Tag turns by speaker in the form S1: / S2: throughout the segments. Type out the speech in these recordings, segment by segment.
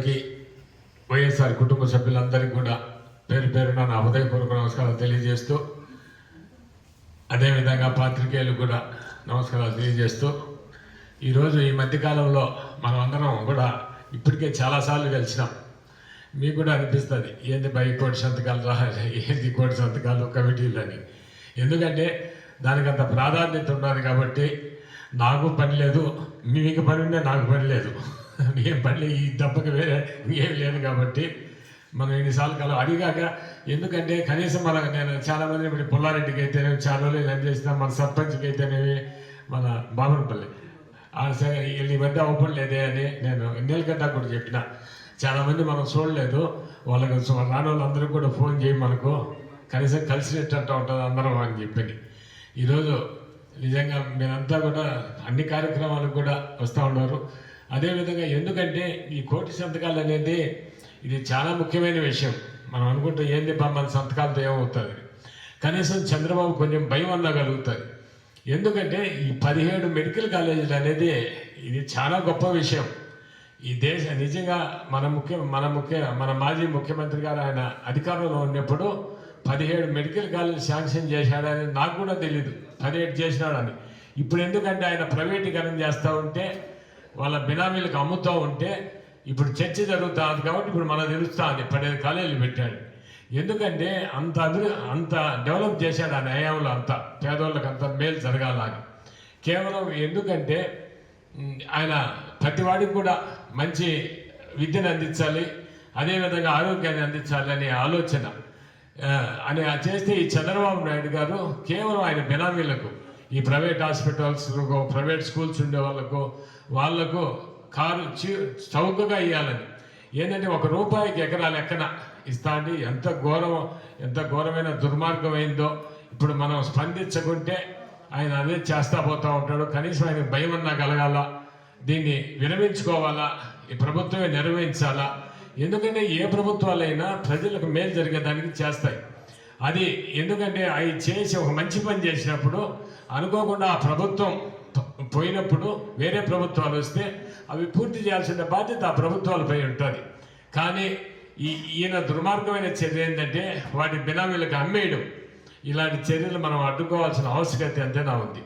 S1: అందరికీ వైఎస్ఆర్ కుటుంబ సభ్యులందరికీ కూడా పేరు పేరున నా హృదయపూర్వక నమస్కారాలు తెలియజేస్తూ, అదేవిధంగా పాత్రికేయులు కూడా నమస్కారాలు తెలియజేస్తూ, ఈరోజు ఈ మధ్యకాలంలో మనం అందరం కూడా ఇప్పటికే చాలాసార్లు కలిసినాం. మీకు కూడా అనిపిస్తుంది ఏంది కోటి సంతకాలు రావాలి, ఏంది కోటి సంతకాలు కమిటీలు అని. ఎందుకంటే దానికి అంత ప్రాధాన్యత ఉన్నది కాబట్టి నాకు పని లేదు, మీకు పని ఉండే నాకు పని లేదు, ఏం పని ఈ దెబ్బకి వేరే ఏం లేదు కాబట్టి మనం ఎన్నిసార్లు కలవ. అడిగాక ఎందుకంటే కనీసం నేను చాలామంది ఇప్పుడు పుల్లారెడ్డికి అయితేనేవి చాలా రోజులు ఏం చేసినా, మన సర్పంచ్కి అయితేనేవి, మన బాబునపల్లి వీళ్ళు ఈ మధ్య అవ్వలేదే అని నేను నీలకంఠ కూడా చెప్పిన. చాలామంది మనం చూడలేదు, వాళ్ళకి రాని వాళ్ళందరికీ కూడా ఫోన్ చేయి, మనకు కనీసం కలిసినట్టు ఉంటుంది అందరం అని చెప్పింది. ఈరోజు నిజంగా మీరంతా కూడా అన్ని కార్యక్రమాలకు కూడా వస్తూ ఉన్నారు. అదేవిధంగా ఎందుకంటే ఈ కోటి సంతకాలు అనేది ఇది చాలా ముఖ్యమైన విషయం. మనం అనుకుంటే ఏంది మన సంతకాలతో ఏమవుతుంది, కనీసం చంద్రబాబు కొంచెం భయం అన్నా కలుగుతుంది. ఎందుకంటే ఈ 17 మెడికల్ కాలేజీలు అనేది ఇది చాలా గొప్ప విషయం. ఈ దేశ నిజంగా మన మాజీ ముఖ్యమంత్రి గారు ఆయన అధికారంలో ఉన్నప్పుడు 17 మెడికల్ కాలేజీ శాంక్షన్ చేశాడని నాకు కూడా తెలీదు, 17 చేసినాడని. ఇప్పుడు ఎందుకంటే ఆయన ప్రైవేటీకరణ చేస్తూ ఉంటే, వాళ్ళ బినామీలకు అమ్ముతూ ఉంటే ఇప్పుడు చర్చ జరుగుతుంది కాబట్టి ఇప్పుడు మనకు తెలుస్తూ ఉంది 17 కాలేజీలు పెట్టాడు. ఎందుకంటే అంత డెవలప్ చేశాడు ఆ న్యాయంలో, అంతా పేదవాళ్ళకి అంత మేలు జరగాల అని. కేవలం ఎందుకంటే ఆయన ప్రతివాడికి కూడా మంచి విద్యను అందించాలి, అదేవిధంగా ఆరోగ్యాన్ని అందించాలి అనే ఆలోచన అని చేస్తే ఈ చంద్రబాబు నాయుడు గారు కేవలం ఆయన బినామీలకు, ఈ ప్రైవేట్ హాస్పిటల్స్, ప్రైవేట్ స్కూల్స్ ఉండే వాళ్ళకు కారు చౌకగా ఇవ్వాలని, ఏంటంటే ₹1 ఎకరాలు ఎక్కన ఇస్తా అంటే ఎంత ఘోరమైన దుర్మార్గం అయిందో. ఇప్పుడు మనం స్పందించకుంటే ఆయన అదే చేస్తా పోతూ ఉంటాడు. కనీసం ఆయన భయం అన్నా కలగాల, దీన్ని విరమించుకోవాలా, ఈ ప్రభుత్వమే నిర్వహించాలా. ఎందుకంటే ఏ ప్రభుత్వాలైనా ప్రజలకు మేలు జరిగేదానికి చేస్తాయి. అది ఎందుకంటే అవి చేసి ఒక మంచి పని చేసినప్పుడు అనుకోకుండా ఆ ప్రభుత్వం పోయినప్పుడు వేరే ప్రభుత్వాలు వస్తే అవి పూర్తి చేయాల్సిన బాధ్యత ఆ ప్రభుత్వాలపై ఉంటుంది. కానీ ఈయన దుర్మార్గమైన చర్య ఏంటంటే వాటి బినామీలకు అమ్మేయడం. ఇలాంటి చర్యలు మనం అడ్డుకోవాల్సిన ఆవశ్యకత ఎంతైనా ఉంది.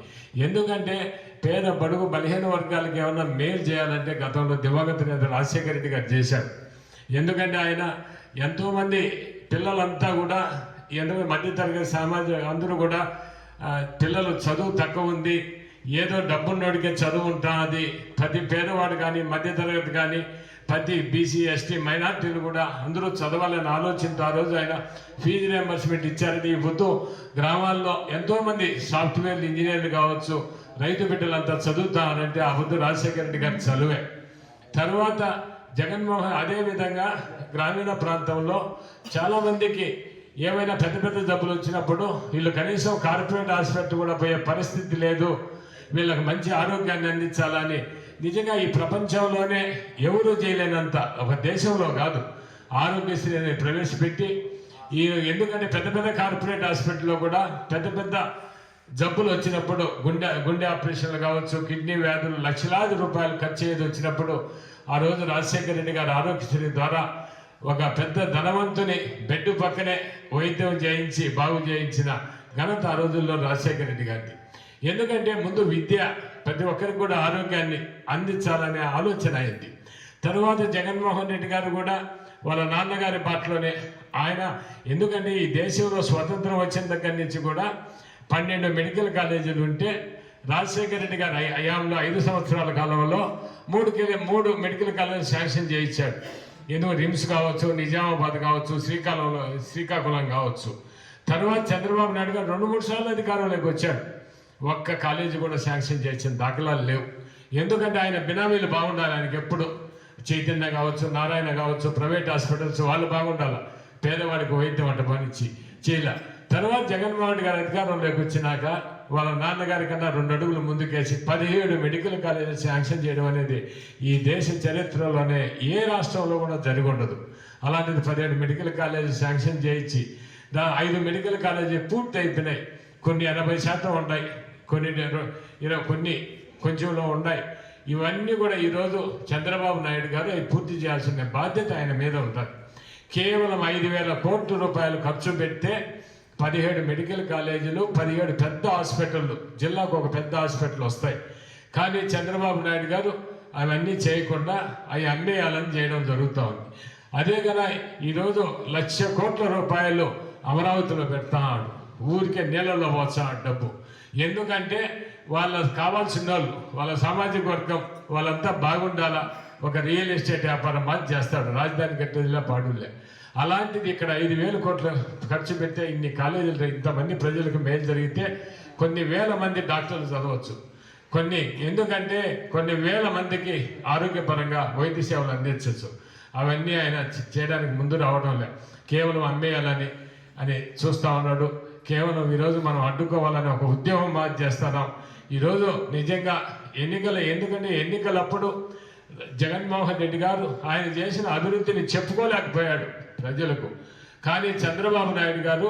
S1: ఎందుకంటే పేద బడుగు బలహీన వర్గాలకు ఏమన్నా మేలు చేయాలంటే గతంలో దివంగత నేత రాజశేఖర రెడ్డి గారు చేశారు. ఎందుకంటే ఆయన ఎంతోమంది పిల్లలంతా కూడా మధ్యతరగతి సమాజం అందరూ కూడా పిల్లలు చదువు తక్కువ ఉంది, ఏదో డబ్బున్నోడికే చదువు ఉంటుంది, ప్రతి పేదవాడు కానీ మధ్యతరగతి కానీ ప్రతి బీసీ ఎస్టీ మైనార్టీలు కూడా అందరూ చదవాలని ఆలోచనతో ఆ రోజు ఆయన ఫీజు రియంబర్స్మెంట్ ఇచ్చారని. ఈ పొద్దు గ్రామాల్లో ఎంతోమంది సాఫ్ట్వేర్ ఇంజనీర్లు కావచ్చు, రైతు బిడ్డలంతా చదువుతానంటే ఆ పొద్దు రాజశేఖర రెడ్డి గారి చదువే. తర్వాత జగన్మోహన్ అదేవిధంగా గ్రామీణ ప్రాంతంలో చాలామందికి ఏమైనా పెద్ద జబ్బులు వచ్చినప్పుడు వీళ్ళు కనీసం కార్పొరేట్ హాస్పిటల్ కూడా పోయే పరిస్థితి లేదు, వీళ్ళకి మంచి ఆరోగ్యాన్ని అందించాలని నిజంగా ఈ ప్రపంచంలోనే ఎవరూ చేయలేనంత, ఒక దేశంలో కాదు, ఆరోగ్యశ్రీ అనేది ప్రవేశపెట్టి ఎందుకంటే పెద్ద కార్పొరేట్ హాస్పిటల్లో కూడా పెద్ద జబ్బులు వచ్చినప్పుడు గుండె ఆపరేషన్లు కావచ్చు, కిడ్నీ వ్యాధులు లక్షలాది రూపాయలు ఖర్చు అయ్యేది వచ్చినప్పుడు ఆ రోజు రాజశేఖర రెడ్డి గారు ఆరోగ్యశ్రీ ద్వారా ఒక పెద్ద ధనవంతుని బెడ్ పక్కనే వైద్యం చేయించి బాగు చేయించిన ఘనత ఆ రోజుల్లో రాజశేఖర రెడ్డి గారిది. ఎందుకంటే ముందు విద్య ప్రతి ఒక్కరికి కూడా ఆరోగ్యాన్ని అందించాలనే ఆలోచన అయింది. తరువాత జగన్మోహన్ రెడ్డి గారు కూడా వాళ్ళ నాన్నగారి బాటలోనే ఆయన, ఎందుకంటే ఈ దేశంలో స్వతంత్రం వచ్చిన దగ్గర నుంచి కూడా 12 మెడికల్ కాలేజీలు ఉంటే రాజశేఖర రెడ్డి గారు హయాంలో 5 సంవత్సరాల కాలంలో 3 మెడికల్ కాలేజీలు శాంక్షన్ చేయించాడు. ఎందుకు రిమ్స్ కావచ్చు, నిజామాబాద్ కావచ్చు, శ్రీకాకుళం కావచ్చు. తర్వాత చంద్రబాబు నాయుడు గారు 2-3 సార్లు అధికారంలోకి వచ్చాడు, ఒక్క కాలేజీ కూడా శాంక్షన్ చేసిన దాఖలాలు లేవు. ఎందుకంటే ఆయన బినామీలు బాగుండాలి, ఆయనకి ఎప్పుడు చైతన్య కావచ్చు, నారాయణ కావచ్చు, ప్రైవేట్ హాస్పిటల్స్ వాళ్ళు బాగుండాలి, పేదవాడికి వైద్యం అంట పనిచ్చి చేయలే. తర్వాత జగన్మోహన్ గారు అధికారంలోకి వచ్చినాక వాళ్ళ నాన్నగారి కన్నా 2 అడుగులు ముందుకేసి 17 మెడికల్ కాలేజీలు శాంక్షన్ చేయడం అనేది ఈ దేశ చరిత్రలోనే ఏ రాష్ట్రంలో కూడా జరిగి ఉండదు. అలాంటిది 17 మెడికల్ కాలేజీ శాంక్షన్ చేయించి 5 మెడికల్ కాలేజీ పూర్తి అయిపోయినాయి. కొన్ని 80% ఉన్నాయి, కొన్ని కొంచెంలో ఉన్నాయి. ఇవన్నీ కూడా ఈరోజు చంద్రబాబు నాయుడు గారు అవి పూర్తి చేయాల్సిన బాధ్యత ఆయన మీద ఉంటుంది. కేవలం 5,000 కోట్ల రూపాయలు ఖర్చు పెడితే 17 మెడికల్ కాలేజీలు, 17 పెద్ద హాస్పిటళ్ళు, జిల్లాకు ఒక పెద్ద హాస్పిటల్ వస్తాయి. కానీ చంద్రబాబు నాయుడు గారు అవన్నీ చేయకుండా అవి అమ్మేయాలని చేయడం జరుగుతూ ఉంది. అదే కదా ఈరోజు 1,00,000 కోట్ల రూపాయలు అమరావతిలో పెడతాడు, ఊరికే నీళ్ళల్లో పోతాడు డబ్బు. ఎందుకంటే వాళ్ళకి కావాల్సిన వాళ్ళు, వాళ్ళ సామాజిక వర్గం వాళ్ళంతా బాగుండాలా, ఒక రియల్ ఎస్టేట్ వ్యాపారం మాది చేస్తాడు, రాజధాని కట్టేదిలా పాడులే. అలాంటిది ఇక్కడ 5,000 కోట్లు ఖర్చు పెడితే ఇన్ని కాలేజీలు, ఇంతమంది ప్రజలకు మేలు జరిగితే కొన్ని వేల మంది డాక్టర్లు చదవచ్చు. ఎందుకంటే కొన్ని వేల మందికి ఆరోగ్యపరంగా వైద్య సేవలు అందించవచ్చు. అవన్నీ ఆయన చేయడానికి ముందు రావడం లే, కేవలం అమ్మేయాలని చూస్తూ ఉన్నాడు. కేవలం ఈరోజు మనం అడ్డుకోవాలని ఒక ఉద్యమం మాది చేస్తున్నాం. ఈరోజు నిజంగా ఎందుకంటే ఎన్నికలప్పుడు జగన్మోహన్ రెడ్డి గారు ఆయన చేసిన అభివృద్ధిని చెప్పుకోలేకపోయాడు ప్రజలకు. కానీ చంద్రబాబు నాయుడు గారు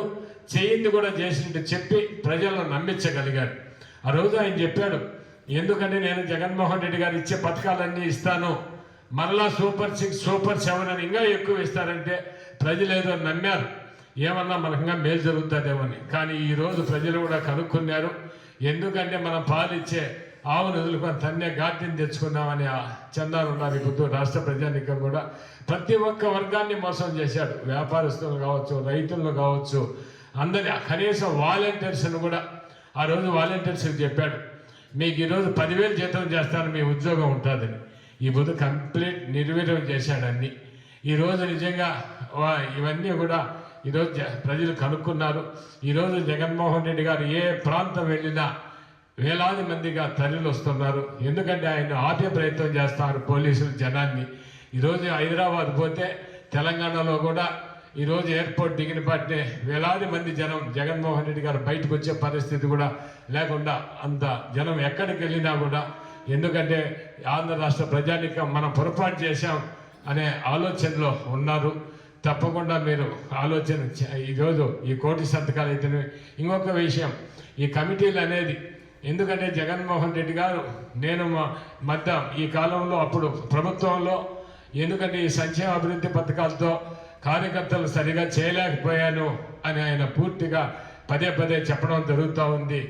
S1: చేయింది కూడా చేసినట్టు చెప్పి ప్రజలను నమ్మించగలిగాడు. ఆ రోజు ఆయన చెప్పాడు, ఎందుకంటే నేను జగన్మోహన్ రెడ్డి గారు ఇచ్చే పథకాలన్నీ ఇస్తాను, మరలా సూపర్ 6, సూపర్ 7 అని ఇంకా ఎక్కువ ఇస్తారంటే ప్రజలు ఏదో నమ్మారు, ఏమన్నా మనకంగా మేలు జరుగుతుందేమని. కానీ ఈరోజు ప్రజలు కూడా కనుక్కున్నారు. ఎందుకంటే మనం పాలిచ్చే ఆవును వదులుకొని తన్నే గాడిని తెచ్చుకుందామని చందాలు ఉన్నారు. ఇప్పుడు రాష్ట్ర ప్రజానికం కూడా ప్రతి ఒక్క వర్గాన్ని మోసం చేశాడు. వ్యాపారస్తులు కావచ్చు, రైతులను కావచ్చు, అందరి కనీసం వాలంటీర్స్ను కూడా ఆ రోజు వాలంటీర్స్కి చెప్పాడు, మీకు ఈరోజు 10,000 జీతం చేస్తాను, మీ ఉద్యోగం ఉంటుందని. ఈ బుద్ధ కంప్లీట్ నిర్వీర్యం చేశాడు అన్ని. ఈరోజు నిజంగా ఇవన్నీ కూడా ఈరోజు ప్రజలు కనుక్కున్నారు. ఈరోజు జగన్మోహన్ రెడ్డి గారు ఏ ప్రాంతం వెళ్ళినా వేలాది మందిగా తరలి వస్తున్నారు. ఎందుకంటే ఆయన ఆపే ప్రయత్నం చేస్తారు పోలీసులు జనాన్ని. ఈరోజు హైదరాబాద్ పోతే తెలంగాణలో కూడా ఈరోజు ఎయిర్పోర్ట్ దిగిన పాటినే వేలాది మంది జనం జగన్మోహన్ రెడ్డి గారు బయటకు వచ్చే పరిస్థితి కూడా లేకుండా అంత జనం ఎక్కడికి వెళ్ళినా కూడా, ఎందుకంటే ఆంధ్ర రాష్ట్ర ప్రజానికం మనం పొరపాటు చేశాం అనే ఆలోచనలో ఉన్నారు. తప్పకుండా మీరు ఆలోచన ఈరోజు ఈ 1 కోటి సంతకాలు అయితేనే. ఇంకొక విషయం, ఈ కమిటీలు అనేది, ఎందుకంటే జగన్మోహన్ రెడ్డి గారు నేను మధ్య ఈ కాలంలో అప్పుడు ప్రభుత్వంలో, ఎందుకంటే ఈ సంక్షేమ అభివృద్ధి పథకాలతో కార్యకర్తలు సరిగా చేయలేకపోయాను అని ఆయన పూర్తిగా పదే చెప్పడం జరుగుతూ ఉంది.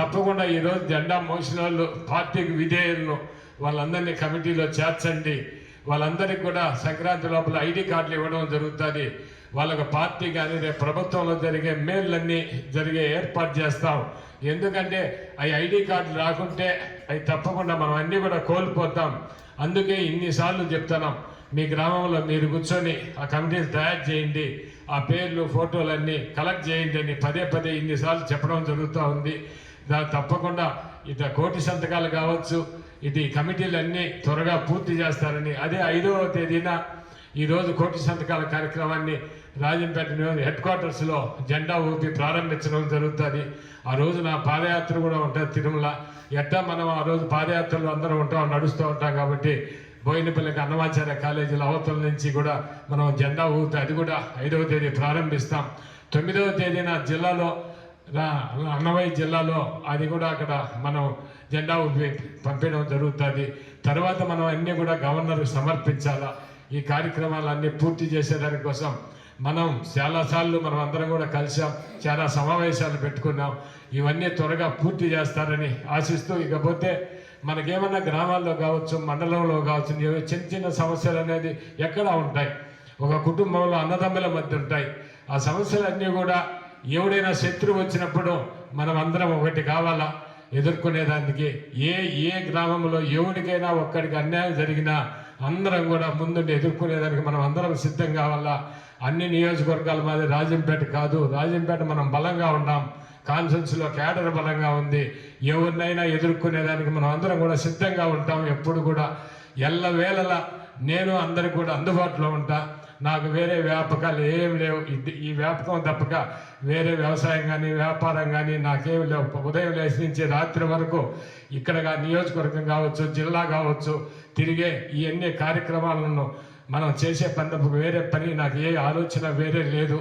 S1: తప్పకుండా ఈరోజు జెండా మోసిన వాళ్ళు, పార్టీకి విధేయులను వాళ్ళందరినీ కమిటీలో చేర్చండి. వాళ్ళందరికీ కూడా సంక్రాంతి లోపల ఐడి కార్డులు ఇవ్వడం జరుగుతుంది. వాళ్ళకు పార్టీ కానీ రేపు ప్రభుత్వంలో జరిగే మేళ్ళన్నీ ఏర్పాటు చేస్తాం. ఎందుకంటే అవి ఐడి కార్డులు రాకుంటే అవి తప్పకుండా మనం అన్నీ కూడా కోల్పోతాం. అందుకే ఇన్నిసార్లు చెప్తున్నాం, మీ గ్రామంలో మీరు కూర్చొని ఆ కమిటీలు తయారు చేయండి, ఆ పేర్లు ఫోటోలన్నీ కలెక్ట్ చేయండి అని పదే ఇన్నిసార్లు చెప్పడం జరుగుతూ ఉంది. తప్పకుండా 1 కోటి సంతకాలు కావచ్చు, ఇది కమిటీలన్నీ త్వరగా పూర్తి చేస్తారని. అదే 5వ తేదీన ఈరోజు 1 కోటి సంతకాల కార్యక్రమాన్ని రాజంపేట హెడ్ క్వార్టర్స్లో జెండా ఊపి ప్రారంభించడం జరుగుతుంది. ఆ రోజు నా పాదయాత్ర కూడా ఉంటుంది తిరుమల. మనం ఆ రోజు పాదయాత్రలో అందరం నడుస్తూ ఉంటాం కాబట్టి బోయినపల్లికి అన్నమాచార్య కాలేజీల అవతల నుంచి కూడా మనం జెండా ఊపి అది కూడా 5వ తేదీ ప్రారంభిస్తాం. 9వ తేదీన జిల్లాలో అన్నమయ్య జిల్లాలో అది కూడా అక్కడ మనం జెండా ఊపి పంపించడం జరుగుతుంది. తర్వాత మనం అన్నీ కూడా గవర్నర్కి సమర్పించాలా. ఈ కార్యక్రమాలన్నీ పూర్తి చేసేదానికోసం మనం చాలాసార్లు మనం అందరం కూడా కలిసాం, చాలా సమావేశాలు పెట్టుకున్నాం. ఇవన్నీ త్వరగా పూర్తి చేస్తారని ఆశిస్తూ, ఇకపోతే మనకేమన్నా గ్రామాల్లో కావచ్చు, మండలంలో కావచ్చు, చిన్న సమస్యలు అనేది ఎక్కడ ఉంటాయి. ఒక కుటుంబంలో అన్నదమ్ముల మధ్య ఉంటాయి. ఆ సమస్యలన్నీ కూడా ఎవడైనా శత్రువు వచ్చినప్పుడు మనం అందరం ఒకటి కావాలా ఎదుర్కొనేదానికి. ఏ గ్రామంలో ఎవరికైనా ఒక్కడికి అన్యాయం జరిగినా అందరం కూడా ముందుండి ఎదుర్కొనేదానికి మనం అందరం సిద్ధం కావాలా. అన్ని నియోజకవర్గాల మాది రాజంపేట కాదు, రాజంపేట మనం బలంగా ఉన్నాం, కాన్ఫరెన్స్లో క్యాడర్ బలంగా ఉంది. ఎవరినైనా ఎదుర్కొనేదానికి మనం అందరం కూడా సిద్ధంగా ఉంటాం. ఎప్పుడు కూడా ఎల్లవేళలా నేను అందరికి కూడా అందుబాటులో ఉంటా. నాకు వేరే వ్యాపకాలు ఏం లేవు. ఈ వ్యాపకం తప్పక వేరే వ్యవసాయం కానీ వ్యాపారం కానీ నాకేమి లేవు. ఉదయం లేచి నుంచి రాత్రి వరకు ఇక్కడ నియోజకవర్గం కావచ్చు, జిల్లా కావచ్చు, తిరిగే ఈ అన్ని కార్యక్రమాలను మనం చేసే పని తప్ప వేరే పని నాకు ఏ ఆలోచన వేరే లేదు.